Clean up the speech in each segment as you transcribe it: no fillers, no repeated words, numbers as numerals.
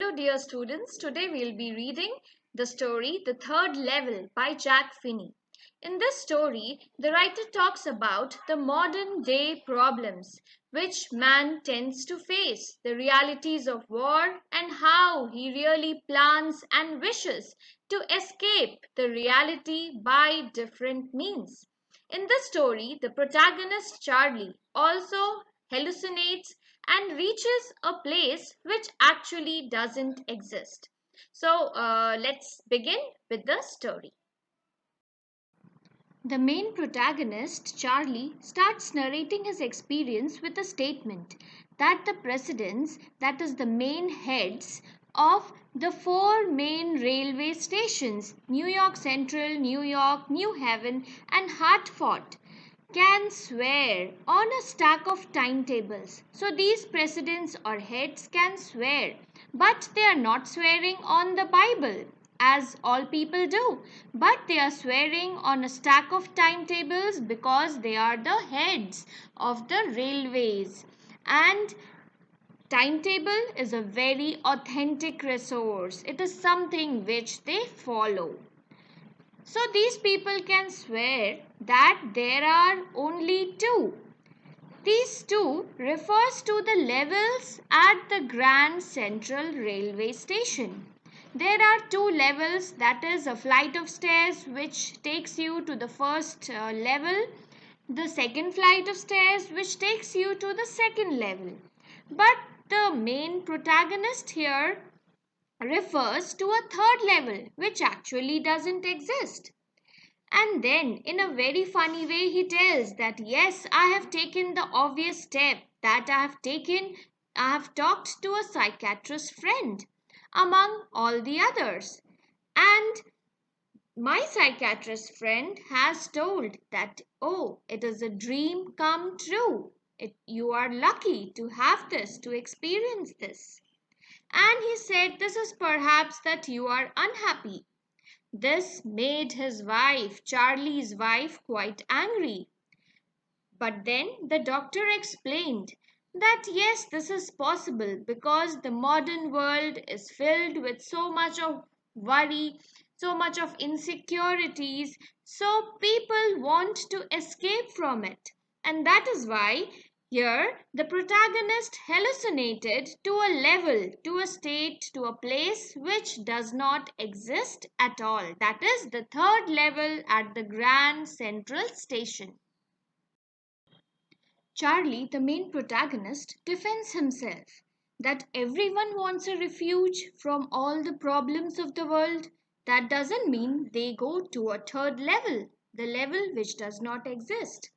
Hello, dear students. Today we'll be reading the story The Third Level by Jack Finney. In this story, the writer talks about the modern day problems which man tends to face, the realities of war, and how he really plans and wishes to escape the reality by different means. In this story, the protagonist Charlie also hallucinates and reaches a place which actually doesn't exist. So let's begin with the story. The main protagonist, Charlie, starts narrating his experience with a statement that the presidents, that is, the main heads of the four main railway stations, New York Central, New York, New Haven, and Hartford, can swear on a stack of timetables. So these presidents or heads can swear, but they are not swearing on the Bible as all people do, but they are swearing on a stack of timetables because they are the heads of the railways. And timetable is a very authentic resource, it is something which they follow. So these people can swear that there are only two. These two refers to the levels at the Grand Central Railway Station. There are two levels, that is a flight of stairs which takes you to the first level, the second flight of stairs which takes you to the second level. But the main protagonist here refers to a third level which actually doesn't exist. And then, in a very funny way, he tells that yes, I have taken the obvious step that I have talked to a psychiatrist friend among all the others. And my psychiatrist friend has told that, oh, it is a dream come true. You are lucky to have this, to experience this. And he said, this is perhaps that you are unhappy. This made his wife, Charlie's wife, quite angry. But then the doctor explained that yes, this is possible because the modern world is filled with so much of worry, so much of insecurities, so people want to escape from it. And that is why here the protagonist hallucinated to a level, to a state, to a place which does not exist at all. That is the third level at the Grand Central Station. Charlie, the main protagonist, defends himself that everyone wants a refuge from all the problems of the world. That doesn't mean they go to a third level, the level which does not exist.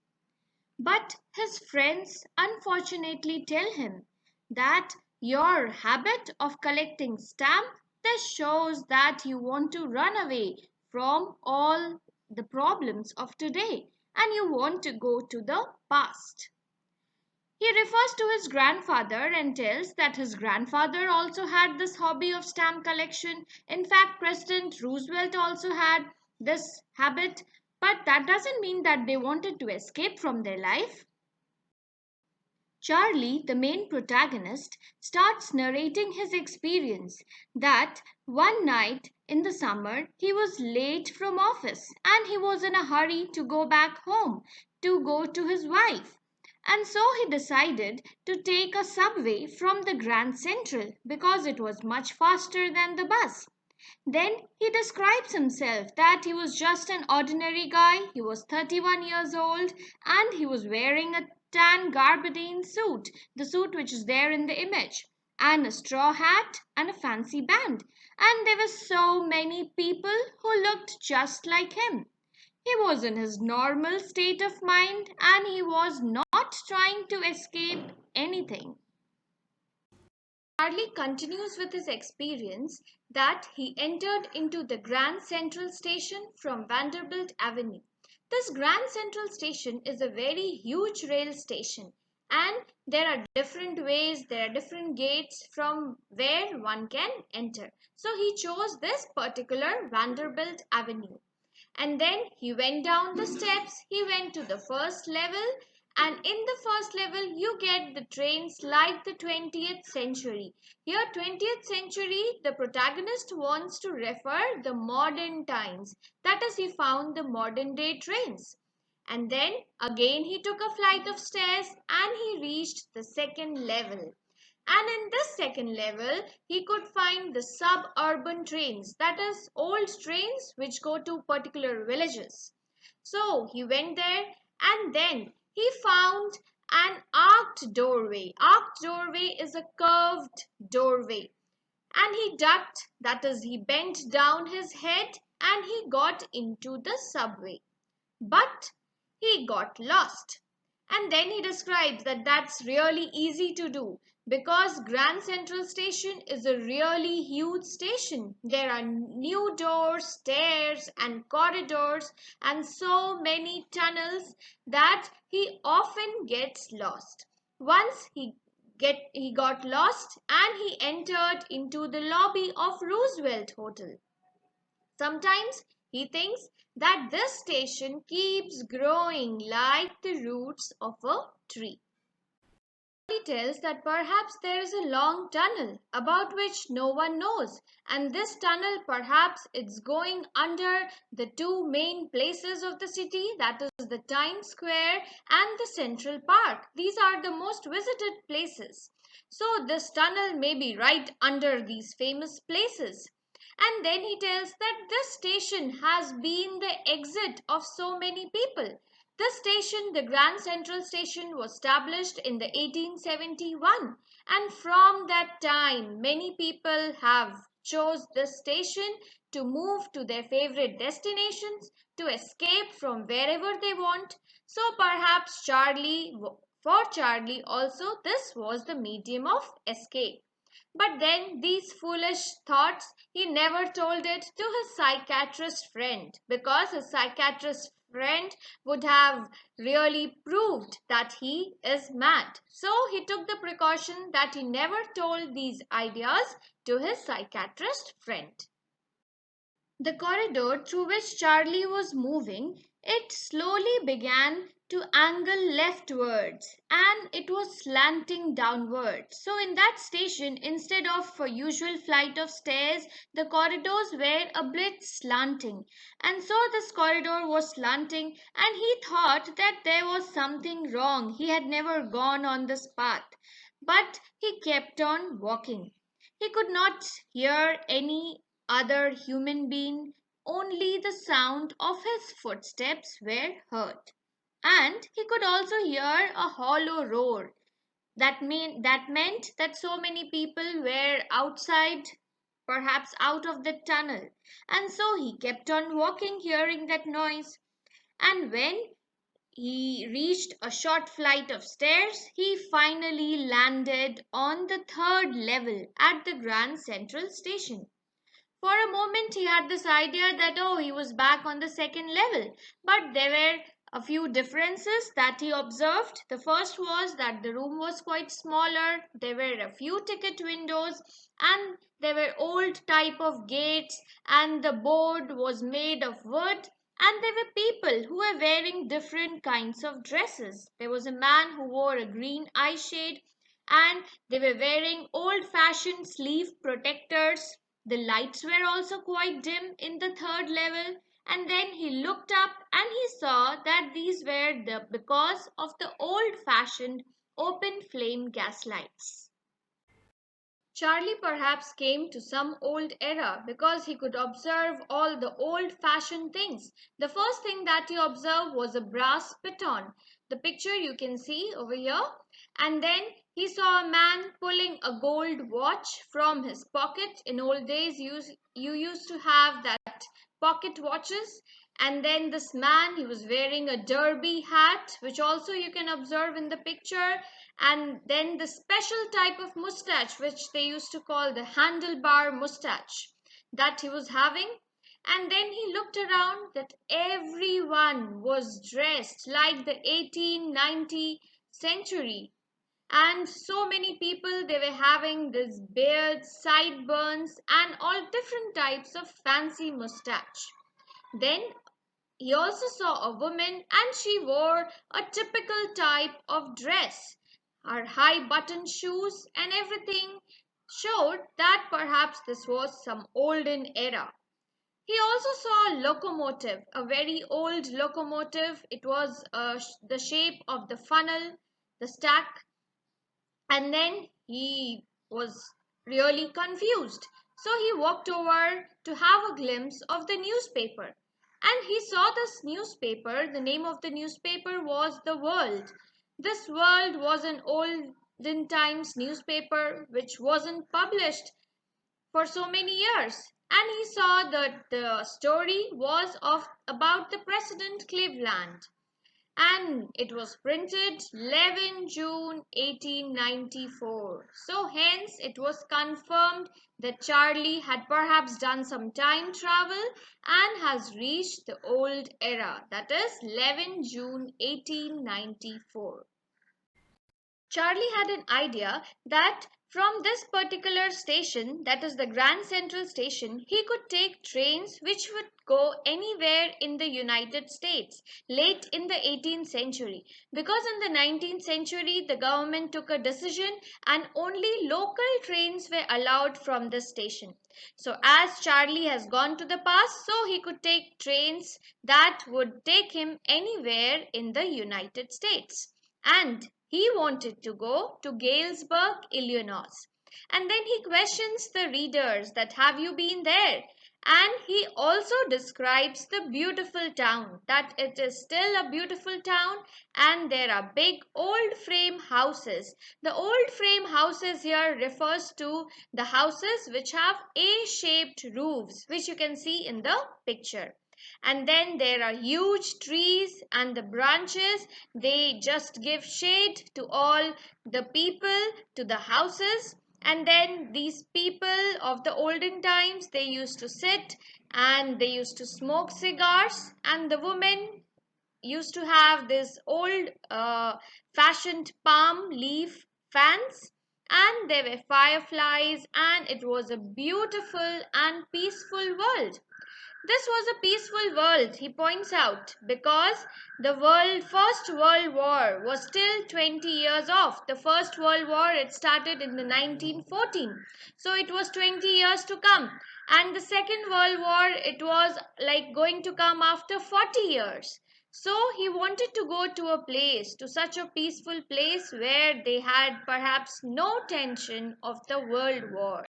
But his friends unfortunately tell him that your habit of collecting stamps, this shows that you want to run away from all the problems of today and you want to go to the past. He refers to his grandfather and tells that his grandfather also had this hobby of stamp collection. In fact, President Roosevelt also had this habit, but that doesn't mean that they wanted to escape from their life. Charlie, the main protagonist, starts narrating his experience that one night in the summer he was late from office and he was in a hurry to go back home to go to his wife. And so he decided to take a subway from the Grand Central because it was much faster than the bus. Then he describes himself that he was just an ordinary guy, he was 31 years old, and he was wearing a tan gabardine suit, the suit which is there in the image, and a straw hat and a fancy band. And there were so many people who looked just like him. He was in his normal state of mind and he was not trying to escape anything. Charlie continues with his experience that he entered into the Grand Central Station from Vanderbilt Avenue. This Grand Central Station is a very huge rail station and there are different ways, there are different gates from where one can enter. So he chose this particular Vanderbilt Avenue. And then he went down the steps, he went to the first level, And in the first level, you get the trains like the 20th century. Here, 20th century, the protagonist wants to refer the modern times. That is, he found the modern day trains. And then again, he took a flight of stairs and he reached the second level. And in this second level, he could find the suburban trains, that is, old trains which go to particular villages. So he went there and then he found an arched doorway. Arched doorway is a curved doorway. And he ducked, that is, he bent down his head and he got into the subway. But he got lost. And then he describes that that's really easy to do because Grand Central Station is a really huge station. There are new doors, stairs, and corridors, and so many tunnels that he often gets lost. Once he got lost and he entered into the lobby of Roosevelt Hotel. Sometimes he thinks that this station keeps growing like the roots of a tree. He tells that perhaps there is a long tunnel about which no one knows, and this tunnel perhaps it's going under the two main places of the city, that is the Times Square and the Central Park. These are the most visited places. So this tunnel may be right under these famous places. And then he tells that this station has been the exit of so many people. This station, the Grand Central Station, was established in the 1871, and from that time many people have chose this station to move to their favorite destinations, to escape from wherever they want. So perhaps for Charlie also this was the medium of escape. But then these foolish thoughts he never told it to his psychiatrist friend because his psychiatrist friend would have really proved that he is mad. So he took the precaution that he never told these ideas to his psychiatrist friend. The corridor through which Charlie was moving, it slowly began to angle leftwards and it was slanting downwards. So in that station, instead of a usual flight of stairs, the corridors were a bit slanting. And so this corridor was slanting and he thought that there was something wrong. He had never gone on this path. But he kept on walking. He could not hear any other human being, only the sound of his footsteps were heard. And he could also hear a hollow roar. That meant that so many people were outside, perhaps out of the tunnel. And so he kept on walking, hearing that noise. And when he reached a short flight of stairs, he finally landed on the third level at the Grand Central Station. For a moment, he had this idea that, oh, he was back on the second level. But there were a few differences that he observed. The first was that the room was quite smaller, there were a few ticket windows, and there were old type of gates, and the board was made of wood. And there were people who were wearing different kinds of dresses. There was a man who wore a green eye shade, and they were wearing old fashioned sleeve protectors. The lights were also quite dim in the third level, and then he looked up and he saw that these were because of the old fashioned open flame gas lights. Charlie perhaps came to some old era because he could observe all the old fashioned things. The first thing that he observed was a brass baton. The picture you can see over here. And then he saw a man pulling a gold watch from his pocket. In old days, you used to have that pocket watches. And then this man, he was wearing a derby hat, which also you can observe in the picture. And then the special type of mustache, which they used to call the handlebar mustache, that he was having. And then he looked around that everyone was dressed like the 1890 century, and so many people they were having this beards, sideburns, and all different types of fancy mustache. Then He also saw a woman and she wore a typical type of dress. Her high button shoes and everything showed that perhaps this was some olden era. He also saw a locomotive, a very old locomotive. It was the shape of the funnel, the stack, and then he was really confused. So he walked over to have a glimpse of the newspaper. And he saw this newspaper. The name of the newspaper was The World. This World was an olden times newspaper which wasn't published for so many years. And he saw that the story was of about the President Cleveland, and it was printed 11 June 1894. So hence it was confirmed that Charlie had perhaps done some time travel and has reached the old era, that is 11 June 1894. Charlie had an idea that from this particular station, that is the Grand Central Station, he could take trains which would go anywhere in the United States late in the 18th century. Because in the 19th century, the government took a decision and only local trains were allowed from this station. So, as Charlie has gone to the past, so he could take trains that would take him anywhere in the United States. And he wanted to go to Galesburg, Illinois. And then he questions the readers that have you been there? And he also describes the beautiful town, that it is still a beautiful town and there are big old frame houses. The old frame houses here refers to the houses which have A-shaped roofs, which you can see in the picture. And then there are huge trees and the branches, they just give shade to all the people, to the houses. And then these people of the olden times, they used to sit and they used to smoke cigars, and the women used to have this old fashioned palm leaf fans, and there were fireflies, and it was a beautiful and peaceful world. This was a peaceful world, he points out, because the First World War was still 20 years off. The First World War, it started in the 1914. So it was 20 years to come. And the Second World War, it was like going to come after 40 years. So he wanted to go to a place, to such a peaceful place where they had perhaps no tension of the world wars.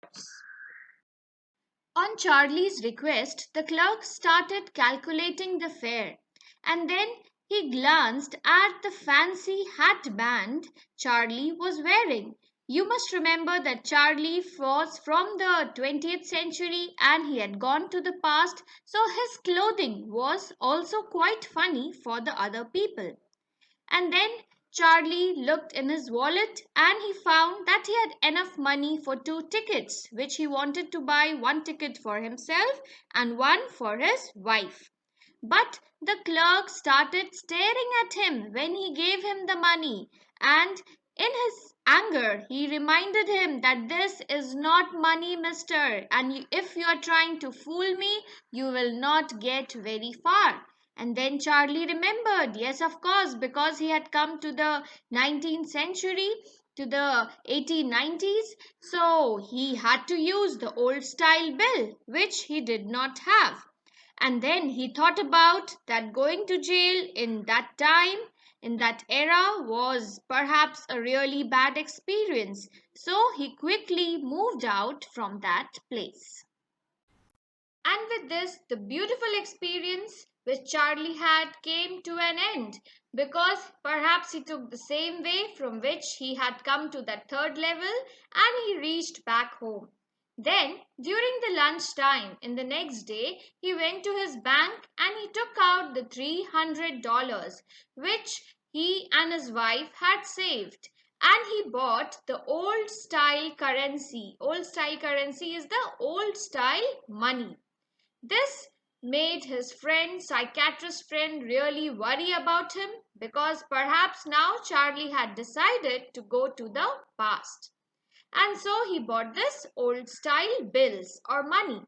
On Charlie's request, the clerk started calculating the fare, and then he glanced at the fancy hat band Charlie was wearing. You must remember that Charlie was from the 20th century and he had gone to the past, so his clothing was also quite funny for the other people. And then Charlie looked in his wallet and he found that he had enough money for two tickets, which he wanted to buy one ticket for himself and one for his wife. But the clerk started staring at him when he gave him the money, and in his anger, he reminded him that this is not money, mister, and if you are trying to fool me, you will not get very far. And then Charlie remembered, yes, of course, because he had come to the 19th century, to the 1890s, so he had to use the old style bill, which he did not have. And then he thought about that going to jail in that time, in that era, was perhaps a really bad experience. So he quickly moved out from that place. And with this, the beautiful experience which Charlie had came to an end, because perhaps he took the same way from which he had come to that third level and he reached back home. Then, during the lunch time in the next day, he went to his bank and he took out the $300 which he and his wife had saved. And he bought the old style currency. Old style currency is the old style money. This made his psychiatrist friend, really worry about him, because perhaps now Charlie had decided to go to the past. And so he bought this old style bills or money.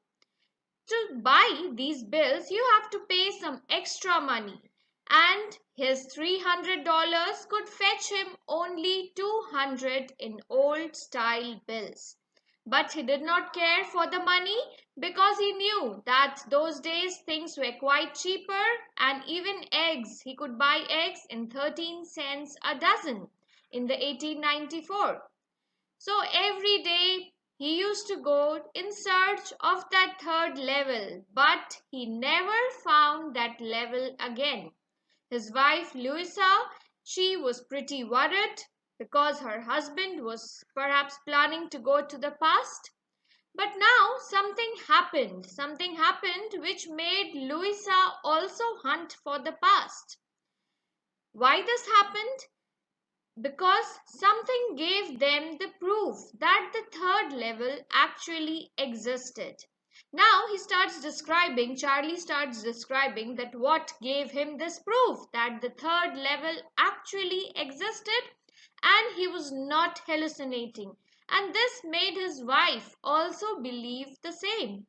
to buy these bills, you have to pay some extra money. And his $300 could fetch him only 200 in old style bills. But he did not care for the money because he knew that those days things were quite cheaper, and even eggs, he could buy eggs in 13 cents a dozen in the 1894. So every day he used to go in search of that third level, but he never found that level again. His wife Louisa, she was pretty worried because her husband was perhaps planning to go to the past. But now something happened which made Louisa also hunt for the past. Why this happened? Because something gave them the proof that the third level actually existed. Now Charlie starts describing that what gave him this proof that the third level actually existed and he was not hallucinating. And this made his wife also believe the same.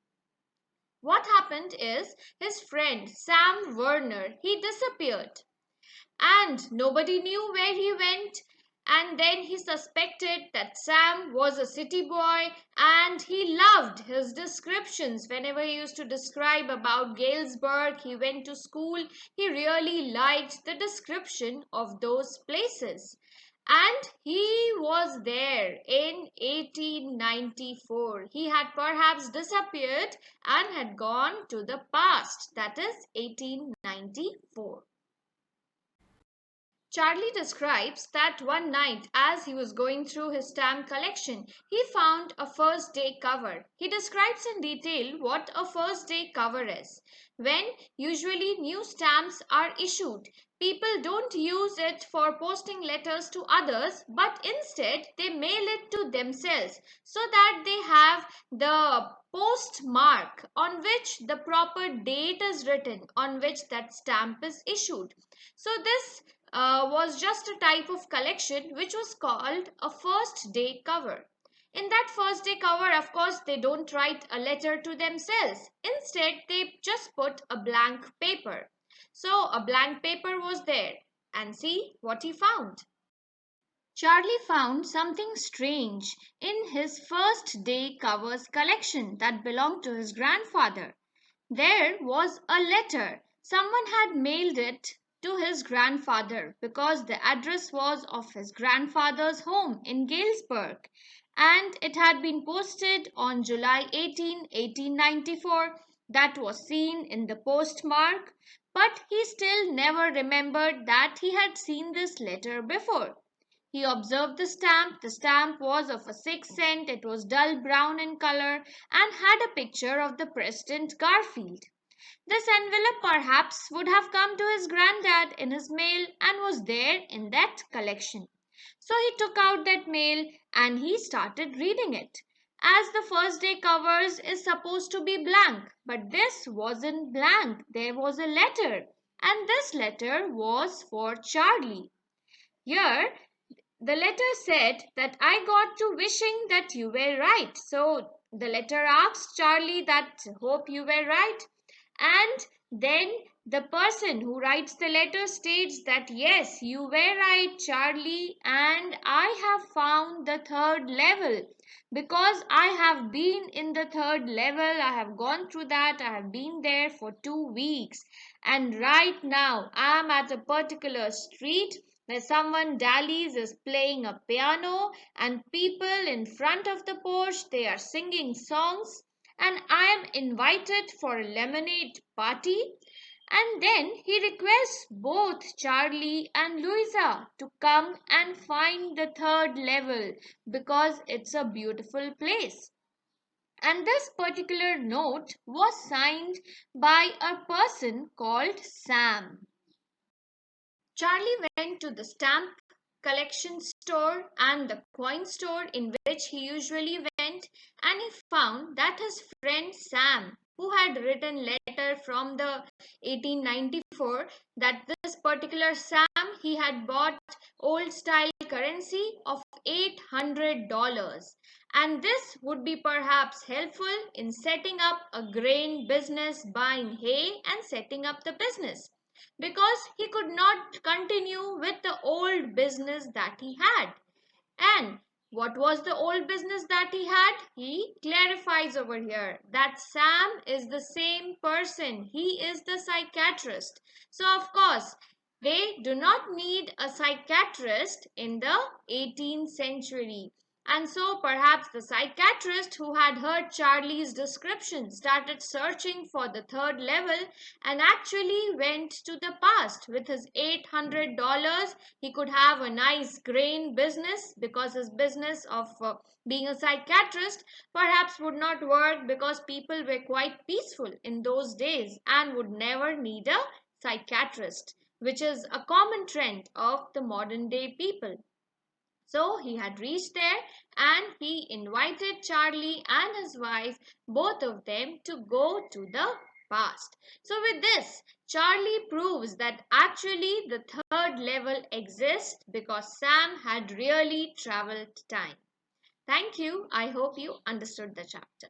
What happened is his friend Sam Werner, he disappeared and nobody knew where he went. And then he suspected that Sam was a city boy and he loved his descriptions. Whenever he used to describe about Galesburg, he went to school, he really liked the description of those places. And he was there in 1894. He had perhaps disappeared and had gone to the past, that is 1894. Charlie describes that one night, as he was going through his stamp collection, he found a first day cover. He describes in detail what a first day cover is. When usually new stamps are issued, people don't use it for posting letters to others, but instead they mail it to themselves so that they have the postmark on which the proper date is written on which that stamp is issued. So this was just a type of collection which was called a first day cover. In that first day cover, of course, they don't write a letter to themselves. Instead, they just put a blank paper. So, a blank paper was there. And see what he found. Charlie found something strange in his first day covers collection that belonged to his grandfather. There was a letter. Someone had mailed it to his grandfather because the address was of his grandfather's home in Galesburg, and it had been posted on July 18, 1894. That was seen in the postmark, but he still never remembered that he had seen this letter before. He observed the stamp. The stamp was of a 6 cent. It was dull brown in color and had a picture of the President Garfield. This envelope perhaps would have come to his granddad in his mail and was there in that collection. So he took out that mail and he started reading it. As the first day covers is supposed to be blank, but this wasn't blank. There was a letter, and this letter was for Charlie. Here the letter said that I got to wishing that you were right. So the letter asked Charlie that hope you were right. And then the person who writes the letter states that yes, you were right, Charlie, and I have found the third level because I have been in the third level. I have gone through that. I have been there for 2 weeks. And right now, I am at a particular street where someone dallies is playing a piano and people in front of the porch they are singing songs and I am invited for a lemonade party. And then he requests both Charlie and Louisa to come and find the third level because it's a beautiful place. And this particular note was signed by a person called Sam. Charlie went to the stamp collection store and the coin store in which he usually went, and he found that his friend Sam who had written letter from the 1894 that this particular Sam, he had bought old style currency of $800, and this would be perhaps helpful in setting up a grain business, buying hay and setting up the business, because he could not continue with the old business that he had. And what was the old business that he had? He clarifies over here that Sam is the same person. He is the psychiatrist. So, of course, they do not need a psychiatrist in the 18th century. And so perhaps the psychiatrist who had heard Charlie's description started searching for the third level and actually went to the past. With his $800, he could have a nice grain business, because his business of being a psychiatrist perhaps would not work because people were quite peaceful in those days and would never need a psychiatrist, which is a common trend of the modern day people. So he had reached there and he invited Charlie and his wife, both of them, to go to the past. So, with this, Charlie proves that actually the third level exists because Sam had really traveled time. Thank you. I hope you understood the chapter.